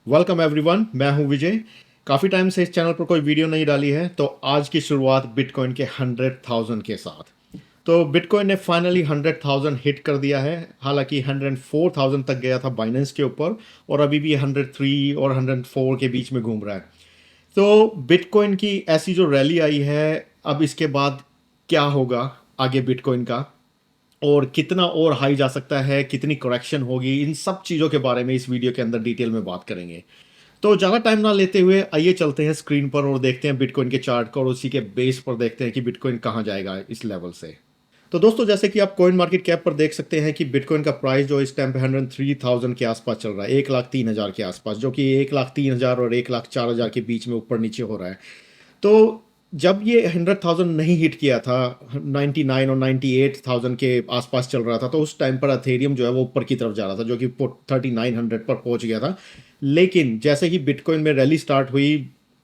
Welcome everyone, मैं हूं विजय। काफ़ी टाइम से इस चैनल पर कोई वीडियो नहीं डाली है, तो आज की शुरुआत बिटकॉइन के 100,000 के साथ। तो बिटकॉइन ने फाइनली 100,000 हिट कर दिया है। हालांकि 104,000 तक गया था बाइनेंस के ऊपर, और अभी भी 103 और 104 के बीच में घूम रहा है। तो बिटकॉइन की ऐसी जो रैली आई है, अब इसके बाद क्या होगा आगे बिटकॉइन का, और कितना और हाई जा सकता है, कितनी करेक्शन होगी, इन सब चीज़ों के बारे में इस वीडियो के अंदर डिटेल में बात करेंगे। तो ज़्यादा टाइम ना लेते हुए आइए चलते हैं स्क्रीन पर और देखते हैं बिटकॉइन के चार्ट को, और उसी के बेस पर देखते हैं कि बिटकॉइन कहाँ जाएगा इस लेवल से। तो दोस्तों, जैसे कि आप कॉइन मार्केट कैप पर देख सकते हैं कि बिटकॉइन का प्राइस जो इस टाइम पे 103,000 के आसपास चल रहा है, 1,03,000 के आसपास, जो कि 1,03,000 और 1,04,000 के बीच में ऊपर नीचे हो रहा है। तो जब ये 100,000 नहीं हिट किया था, 99 और 98,000 के आसपास चल रहा था, तो उस टाइम पर अथेरियम जो है वो ऊपर की तरफ जा रहा था, जो कि 3900 पर पहुंच गया था। लेकिन जैसे ही बिटकॉइन में रैली स्टार्ट हुई,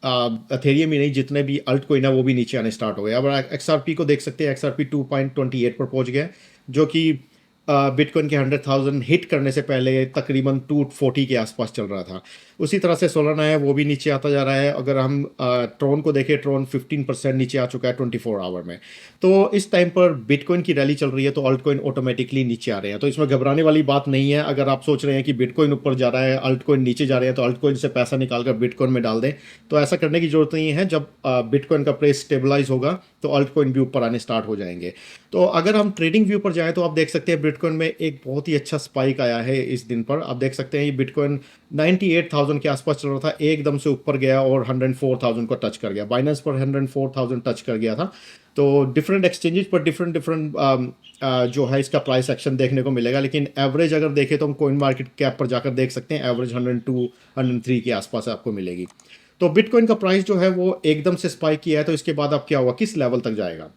अथेरियम ही नहीं, जितने भी अल्ट कोइन है वो भी नीचे आने स्टार्ट हो गए। अब एक्सआरपी को देख सकते हैं, एक्सआरपी 2.28 पर पहुंच गया, जो कि बिटकॉइन के 100,000 हिट करने से पहले तकरीबन 240 के आसपास चल रहा था। उसी तरह से सोलाना है, वो भी नीचे आता जा रहा है। अगर हम ट्रोन को देखें, ट्रोन 15% नीचे आ चुका है 24 आवर में। तो इस टाइम पर बिटकॉइन की रैली चल रही है, तो अल्ट कॉइन ऑटोमेटिकली नीचे आ रहे हैं। तो इसमें घबराने वाली बात नहीं है। अगर आप सोच रहे हैं कि बिटकॉइन ऊपर जा रहा है, अल्ट कॉइन नीचे जा रहे हैं, तो अल्ट कॉइन से पैसा निकालकर बिटकॉइन में डाल दें। तो ऐसा करने की जरूरत नहीं है। जब बिटकॉइन का प्राइस स्टेबलाइज होगा, तो अल्ट कॉइन भी ऊपर आने स्टार्ट हो जाएंगे। तो अगर हम ट्रेडिंग व्यू पर जाएं, तो आप देख सकते हैं बिटकॉइन में एक बहुत ही अच्छा स्पाइक आया है इस दिन पर। आप देख सकते हैं ये बिटकॉइन 98,000 के आसपास चल रहा था, एकदम से ऊपर गया और 104,000 को टच कर गया। बाइनेंस पर 104,000 टच कर गया था। तो डिफरेंट एक्सचेंजेस पर डिफरेंट डिफरेंट जो है इसका प्राइस एक्शन देखने को मिलेगा। लेकिन एवरेज अगर देखें, तो हम कोइन मार्केट कैप पर जाकर देख सकते हैं, एवरेज 102 103 के आसपास आपको मिलेगी। तो बिटकॉइन का प्राइस जो है वो एकदम से स्पाइक किया है। तो इसके बाद अब क्या हुआ, किस लेवल तक जाएगा?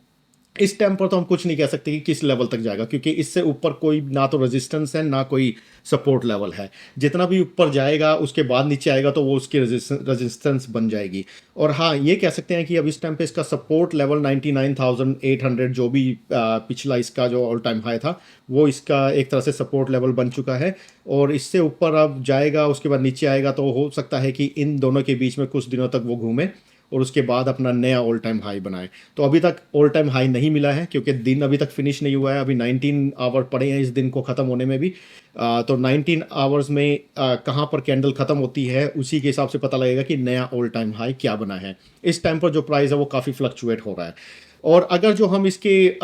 इस टाइम पर तो हम कुछ नहीं कह सकते कि किस लेवल तक जाएगा, क्योंकि इससे ऊपर कोई ना तो रेजिस्टेंस है, ना कोई सपोर्ट लेवल है। जितना भी ऊपर जाएगा उसके बाद नीचे आएगा, तो वो उसकी रेजिस्टेंस बन जाएगी। और हाँ, ये कह सकते हैं कि अब इस टाइम पे इसका सपोर्ट लेवल 99,800, जो भी पिछला इसका जो ऑल टाइम हाई था, वो इसका एक तरह से सपोर्ट लेवल बन चुका है। और इससे ऊपर अब जाएगा, उसके बाद नीचे आएगा, तो हो सकता है कि इन दोनों के बीच में कुछ दिनों तक वो घूमे और उसके बाद अपना नया ऑल टाइम हाई बनाए। तो अभी तक ऑल टाइम हाई नहीं मिला है, क्योंकि दिन अभी तक फिनिश नहीं हुआ है। अभी 19 आवर पड़े हैं इस दिन को ख़त्म होने में भी। तो 19 आवर्स में कहाँ पर कैंडल ख़त्म होती है, उसी के हिसाब से पता लगेगा कि नया ऑल टाइम हाई क्या बना है। इस टाइम पर जो प्राइस है वो काफ़ी फ्लक्चुएट हो रहा है। और अगर जो हम इसके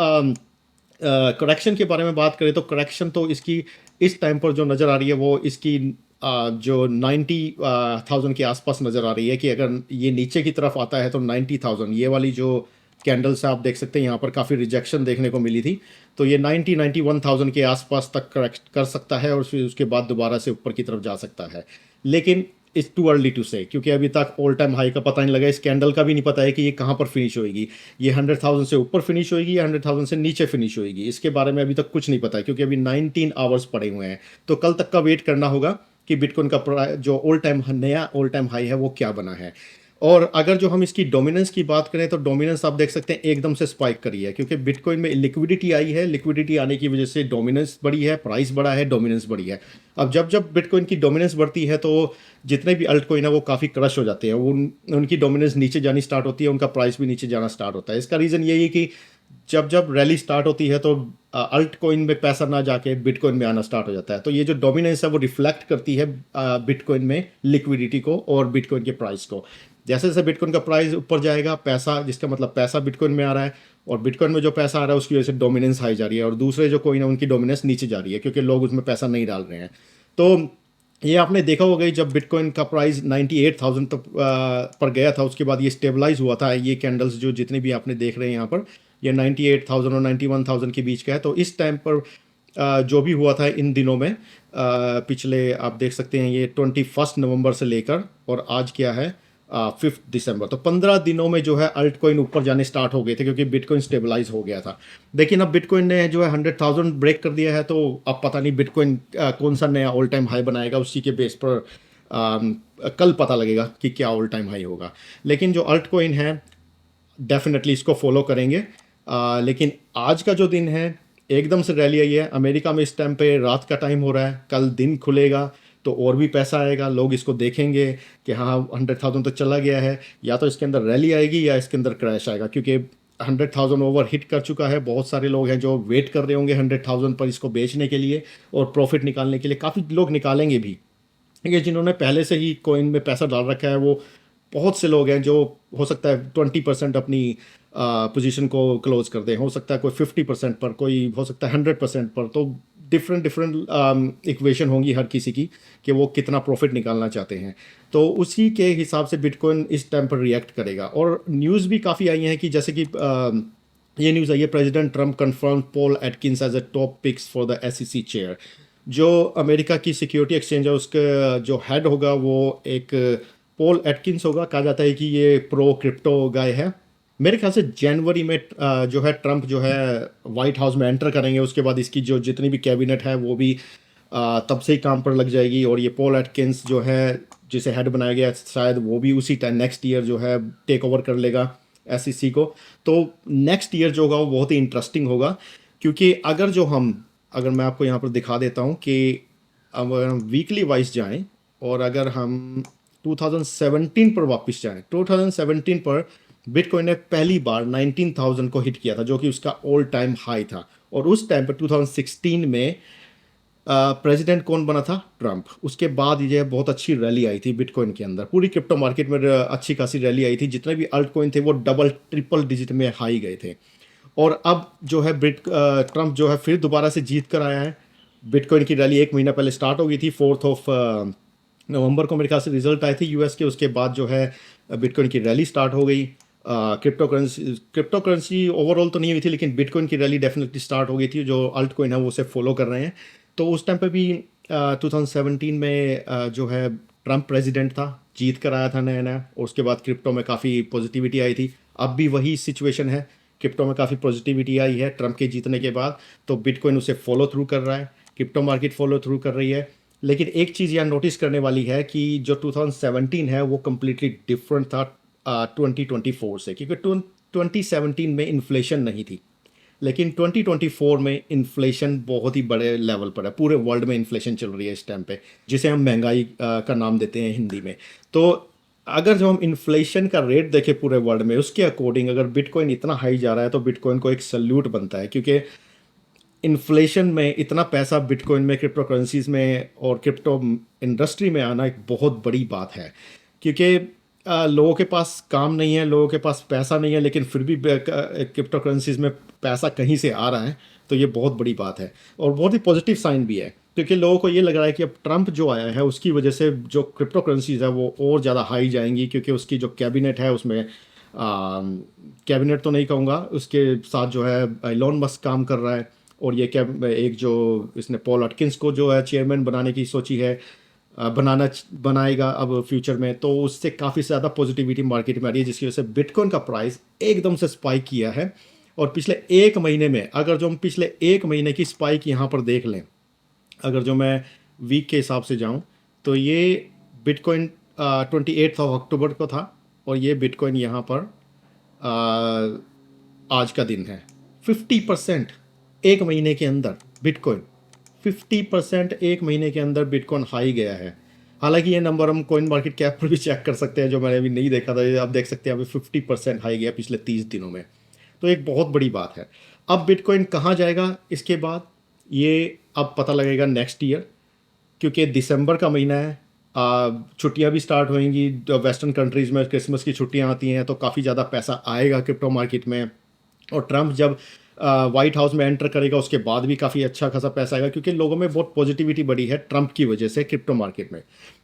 करेक्शन के बारे में बात करें, तो करेक्शन तो इसकी इस टाइम पर जो नज़र आ रही है, वो इसकी जो 90,000 के आसपास नज़र आ रही है। कि अगर ये नीचे की तरफ आता है, तो 90,000, ये वाली जो कैंडल्स आप देख सकते हैं, यहाँ पर काफ़ी रिजेक्शन देखने को मिली थी। तो ये 91,000 के आसपास तक करेक्ट कर सकता है, और फिर उसके बाद दोबारा से ऊपर की तरफ जा सकता है। लेकिन इट्स टू अर्ली टू से, क्योंकि अभी तक ऑल टाइम हाई का पता नहीं लगा, इस कैंडल का भी नहीं पता है कि ये कहाँ पर फिनिश होएगी। ये 100,000 से ऊपर फिनिश होएगी या 100,000 से नीचे फिनिश होएगी, इसके बारे में अभी तक कुछ नहीं पता है, क्योंकि अभी 19 आवर्स पड़े हुए हैं। तो कल तक का वेट करना होगा कि बिटकॉइन का जो ऑल टाइम नया ऑल टाइम हाई है वो क्या बना है। और अगर जो हम इसकी डोमिनेंस की बात करें, तो डोमिनेंस आप देख सकते हैं एकदम से स्पाइक करी है, क्योंकि बिटकॉइन में लिक्विडिटी आई है। लिक्विडिटी आने की वजह से डोमिनेंस बढ़ी है, प्राइस बढ़ा है, डोमिनेंस बढ़ी है। अब जब जब बिटकॉइन की डोमिनेंस बढ़ती है, तो जितने भी अल्ट कोइन है वो काफ़ी क्रश हो जाते हैं। उनकी डोमिनेंस नीचे जानी स्टार्ट होती है, उनका प्राइस भी नीचे जाना स्टार्ट होता है। इसका रीज़न यही है कि जब जब रैली स्टार्ट होती है, तो अल्ट कोइन में पैसा ना जाके बिटकॉइन में आना स्टार्ट हो जाता है। तो ये जो डोमिनेंस है वो रिफ्लेक्ट करती है बिटकॉइन में लिक्विडिटी को और बिटकॉइन के प्राइस को। जैसे जैसे बिटकॉइन का प्राइस ऊपर जाएगा, पैसा, जिसका मतलब पैसा बिटकॉइन में आ रहा है, और बिटकॉइन में जो पैसा आ रहा है उसकी वजह से डोमिनेंस हाई जा रही है, और दूसरे जो कोइन है उनकी डोमिनेंस नीचे जा रही है, क्योंकि लोग उसमें पैसा नहीं डाल रहे हैं। तो ये आपने देखा होगा कि जब बिटकॉइन का प्राइस 98,000 तक पर गया था, उसके बाद ये स्टेबलाइज हुआ था। ये कैंडल्स जो जितनी भी आपने देख रहे हैं यहाँ पर, ये 98,000 और 91,000 के बीच का है। तो इस टाइम पर जो भी हुआ था इन दिनों में, पिछले आप देख सकते हैं, ये 21 नवंबर से लेकर और आज क्या है, 5 दिसंबर, तो 15 दिनों में जो है अल्ट कोइन ऊपर जाने स्टार्ट हो गए थे, क्योंकि बिटकॉइन स्टेबलाइज हो गया था। लेकिन अब बिटकॉइन ने जो है 100,000 ब्रेक कर दिया है, तो अब पता नहीं बिटकॉइन कौन सा नया ऑल टाइम हाई बनाएगा। उसी के बेस पर कल पता लगेगा कि क्या ऑल टाइम हाई होगा। लेकिन जो अल्ट कोइन है, डेफिनेटली इसको फॉलो करेंगे। लेकिन आज का जो दिन है, एकदम से रैली आई है। अमेरिका में इस टाइम पे रात का टाइम हो रहा है, कल दिन खुलेगा। तो और भी पैसा आएगा, लोग इसको देखेंगे कि हाँ 100,000 तो चला गया है, या तो इसके अंदर रैली आएगी या इसके अंदर क्रैश आएगा, क्योंकि 100,000 ओवर हिट कर चुका है। बहुत सारे लोग हैं जो वेट कर रहे होंगे 100,000 पर इसको बेचने के लिए और प्रॉफिट निकालने के लिए। काफ़ी लोग निकालेंगे भी, ये जिन्होंने पहले से ही कॉइन में पैसा डाल रखा है, वो बहुत से लोग हैं जो हो सकता है 20% अपनी पोजीशन को क्लोज कर दें, हो सकता है कोई 50% पर, कोई हो सकता है 100% पर। तो डिफरेंट डिफरेंट इक्वेशन होंगी हर किसी की कि वो कितना प्रॉफिट निकालना चाहते हैं, तो उसी के हिसाब से बिटकॉइन इस टाइम पर रिएक्ट करेगा। और न्यूज़ भी काफ़ी आई हैं कि जैसे कि ये न्यूज़ आई है, president Trump confirm Paul Atkins as a top picks for the SEC chair. जो अमेरिका की सिक्योरिटी एक्सचेंज है उसका जो हेड होगा वो एक पॉल एटकिंस होगा। कहा जाता है कि ये प्रो क्रिप्टो गाय है। मेरे ख्याल से जनवरी में जो है ट्रम्प जो है वाइट हाउस में एंटर करेंगे, उसके बाद इसकी जो जितनी भी कैबिनेट है वो भी तब से ही काम पर लग जाएगी। और ये पॉल एटकिंस जो है जिसे हेड बनाया गया, शायद वो भी उसी टाइम नेक्स्ट ईयर जो है टेक ओवर कर लेगा SEC को। तो नेक्स्ट ईयर जो होगा वो बहुत ही इंटरेस्टिंग होगा, क्योंकि अगर मैं आपको यहाँ पर दिखा देता हूँ कि अगर हम वीकली वाइज जाएं और अगर हम 2017 पर वापस जाएं, 2017 पर बिटकॉइन ने पहली बार 19,000 को हिट किया था, जो कि उसका ऑल टाइम हाई था। और उस टाइम पर 2016 में प्रेसिडेंट कौन बना था? ट्रम्प। उसके बाद ये बहुत अच्छी रैली आई थी बिटकॉइन के अंदर, पूरी क्रिप्टो मार्केट में अच्छी खासी रैली आई थी। जितने भी अल्ट कॉइन थे वो डबल ट्रिपल डिजिट में हाई गए थे। और अब जो है ट्रम्प जो है फिर दोबारा से जीत कर आया है। बिटकॉइन की रैली एक महीना पहले स्टार्ट हो गई थी, 4 नवंबर को मेरे ख्याल से रिजल्ट आए थे US के। उसके बाद जो है बिटकॉइन की रैली स्टार्ट हो गई। क्रिप्टो करेंसी ओवरऑल तो नहीं हुई थी, लेकिन बिटकॉइन की रैली डेफिनेटली स्टार्ट हो गई थी। जो अल्ट कॉइन है वो उसे फॉलो कर रहे हैं। तो उस टाइम पे भी 2017 में जो है ट्रम्प प्रेसिडेंट था, जीत कर आया था नया नया, और उसके बाद क्रिप्टो में काफ़ी पॉजिटिविटी आई थी। अब भी वही सिचुएशन है, क्रिप्टो में काफ़ी पॉजिटिविटी आई है ट्रम्प के जीतने के बाद। तो बिटकॉइन उसे फॉलो थ्रू कर रहा है, क्रिप्टो मार्केट फॉलो थ्रू कर रही है। लेकिन एक चीज़ यहाँ नोटिस करने वाली है कि जो 2017 है वो कम्प्लीटली डिफरेंट था 2024 से, क्योंकि 2017 में इन्फ्लेशन नहीं थी, लेकिन 2024 में इन्फ्लेशन बहुत ही बड़े लेवल पर है। पूरे वर्ल्ड में इन्फ्लेशन चल रही है इस टाइम पे, जिसे हम महंगाई का नाम देते हैं हिंदी में। तो अगर जो हम इन्फ्लेशन का रेट देखें पूरे वर्ल्ड में, उसके अकॉर्डिंग अगर बिटकॉइन इतना हाई जा रहा है तो बिटकॉइन को एक सल्यूट बनता है, क्योंकि इन्फ्लेशन में इतना पैसा बिटकॉइन में, क्रिप्टो करेंसीज में और क्रिप्टो इंडस्ट्री में आना एक बहुत बड़ी बात है। क्योंकि लोगों के पास काम नहीं है, लोगों के पास पैसा नहीं है, लेकिन फिर भी क्रिप्टो करेंसीज में पैसा कहीं से आ रहा है, तो ये बहुत बड़ी बात है और बहुत ही पॉजिटिव साइन भी है। क्योंकि लोगों को ये लग रहा है कि अब ट्रम्प जो आया है उसकी वजह से जो क्रिप्टो करेंसीज है वो और ज़्यादा हाई जाएंगी, क्योंकि उसकी जो कैबिनेट है उसमें कैबिनेट तो नहीं कहूँगा, उसके साथ जो है एलोन मस्क काम कर रहा है। और ये क्या एक जो इसने पॉल एटकिंस को जो है चेयरमैन बनाने की सोची है, बनाएगा अब फ्यूचर में, तो उससे काफ़ी ज़्यादा पॉजिटिविटी मार्केट में आ रही है, जिसकी वजह से बिटकॉइन का प्राइस एकदम से स्पाइक किया है। और पिछले एक महीने में अगर जो हम पिछले एक महीने की स्पाइक यहाँ पर देख लें, अगर जो मैं वीक के हिसाब से जाऊँ, तो ये बिटकॉइन 28 अक्टूबर को था, और ये बिटकॉइन यहाँ पर आज का दिन है। 50% एक महीने के अंदर बिटकॉइन 50% एक महीने के अंदर बिटकॉइन हाई गया है। हालांकि ये नंबर हम कॉइन मार्केट कैप पर भी चेक कर सकते हैं, जो मैंने अभी नहीं देखा था। ये आप देख सकते हैं अभी 50% हाई गया पिछले 30 दिनों में, तो एक बहुत बड़ी बात है। अब बिटकॉइन कहाँ जाएगा इसके बाद, ये अब पता लगेगा नेक्स्ट ईयर, क्योंकि दिसंबर का महीना है, छुट्टियां भी स्टार्ट होंगी वेस्टर्न कंट्रीज़ में, क्रिसमस की छुट्टियां आती हैं, तो काफ़ी ज़्यादा पैसा आएगा क्रिप्टो मार्केट में। और ट्रम्प जब वाइट हाउस में एंटर करेगा उसके बाद भी काफ़ी अच्छा खासा पैसा आएगा, क्योंकि लोगों में बहुत पॉजिटिविटी बढ़ी है ट्रम्प की वजह से क्रिप्टो मार्केट में,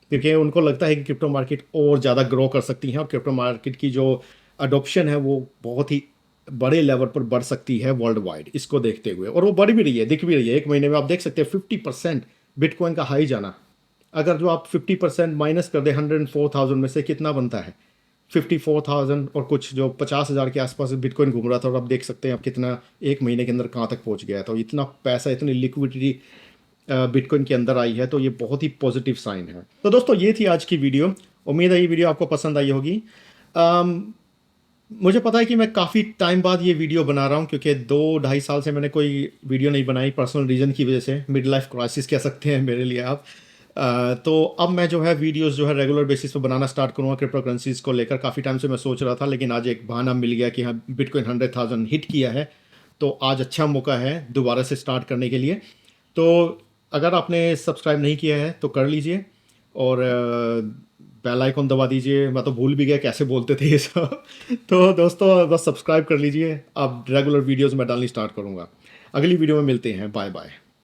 क्योंकि उनको लगता है कि क्रिप्टो मार्केट और ज़्यादा ग्रो कर सकती है और क्रिप्टो मार्केट की जो अडोप्शन है वो बहुत ही बड़े लेवल पर बढ़ सकती है वर्ल्ड वाइड, इसको देखते हुए। और वो बढ़ भी रही है, दिख भी रही है। एक महीने में आप देख सकते हैं 50% बिटकॉइन का हाई जाना। अगर जो आप 50% माइनस कर दे 104,000 में से, कितना बनता है? 54,000 और कुछ, जो 50,000 के आसपास बिटकॉइन घूम रहा था, और आप देख सकते हैं आप कितना एक महीने के अंदर कहाँ तक पहुँच गया है। तो इतना पैसा, इतनी लिक्विडिटी बिटकॉइन के अंदर आई है, तो ये बहुत ही पॉजिटिव साइन है। तो दोस्तों ये थी आज की वीडियो। उम्मीद है ये वीडियो आपको पसंद आई होगी। मुझे पता है कि मैं काफ़ी टाइम बाद ये वीडियो बना रहा हूँ, क्योंकि 2-2.5 साल से मैंने कोई वीडियो नहीं बनाई पर्सनल रीज़न की वजह से। मिड लाइफ क्राइसिस कह सकते हैं मेरे लिए आप। तो अब मैं जो है वीडियोस जो है रेगुलर बेसिस पे बनाना स्टार्ट करूँगा क्रिप्टो करेंसीज को लेकर। काफ़ी टाइम से मैं सोच रहा था, लेकिन आज एक बहाना मिल गया कि हाँ बिटकॉइन 100,000 हिट किया है, तो आज अच्छा मौका है दोबारा से स्टार्ट करने के लिए। तो अगर आपने सब्सक्राइब नहीं किया है तो कर लीजिए, और बेल आइकॉन दबा दीजिए। मैं तो भूल भी गया कैसे बोलते थे ये सब। तो दोस्तों बस सब्सक्राइब कर लीजिए, अब रेगुलर वीडियोस मैं डालनी स्टार्ट करूँगा। अगली वीडियो में मिलते हैं, बाय बाय।